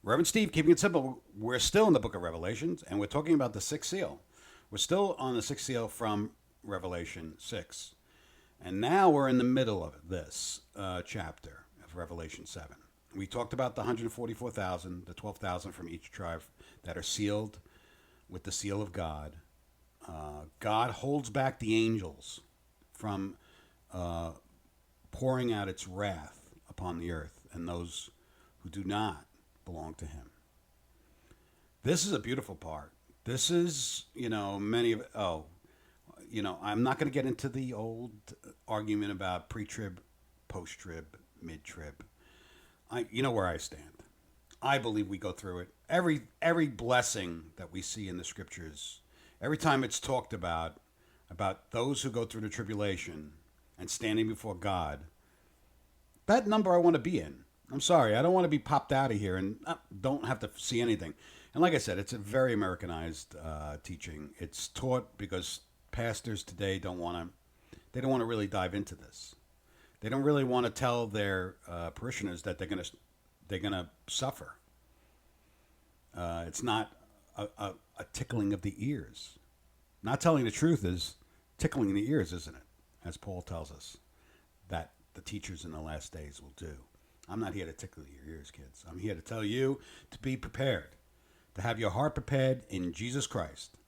Reverend Steve, keeping it simple, we're still in the book of Revelations, and we're talking about the sixth seal. We're still on the sixth seal from Revelation 6. And now we're in the middle of this chapter of Revelation 7. We talked about the 144,000, the 12,000 from each tribe that are sealed with the seal of God. God holds back the angels from pouring out its wrath upon the earth and those who do not belong to him. This is a beautiful part. This is, many of, I'm not going to get into the old argument about pre-trib, post-trib, mid-trib. You know where I stand. I believe we go through it. Every blessing that we see in the scriptures, every time it's talked about those who go through the tribulation and standing before God, that number I want to be in. I'm sorry, I don't want to be popped out of here and don't have to see anything. And like I said, it's a very Americanized teaching. It's taught because pastors today don't want to really dive into this. They don't really want to tell their parishioners that they're gonna suffer. It's not a tickling of the ears. Not telling the truth is tickling the ears, isn't it? As Paul tells us that the teachers in the last days will do. I'm not here to tickle your ears, kids. I'm here to tell you to be prepared, to have your heart prepared in Jesus Christ.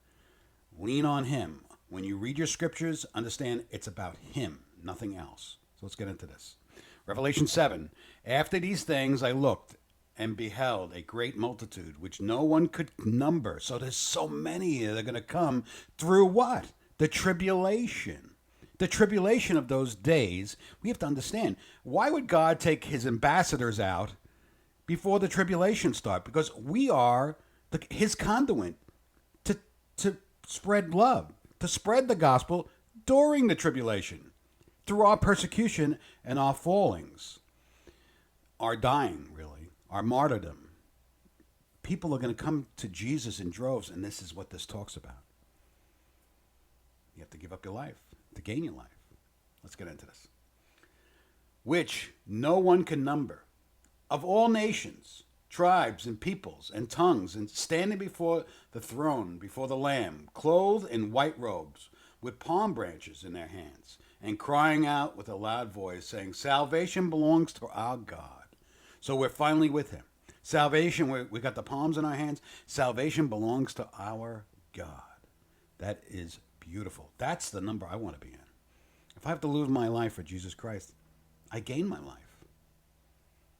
Lean on him. When you read your scriptures, understand it's about him, nothing else. So let's get into this. Revelation 7. After these things I looked and beheld a great multitude, which no one could number. So there's so many that are going to come through what? The tribulation. The tribulation of those days. We have to understand, why would God take his ambassadors out before the tribulation start? Because we are his conduit to spread love, to spread the gospel during the tribulation, through our persecution and our fallings, our dying, really, our martyrdom. People are going to come to Jesus in droves, and this is what this talks about. You have to give up your life to gain your life. Let's get into this. Which no one can number, of all nations, tribes and peoples and tongues, and standing before the throne, before the Lamb, clothed in white robes, with palm branches in their hands, and crying out with a loud voice, saying, salvation belongs to our God. So we're finally with him. Salvation, we got the palms in our hands. Salvation belongs to our God. That is beautiful. That's the number I want to be in. If I have to lose my life for Jesus Christ, I gain my life.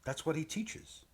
That's what he teaches.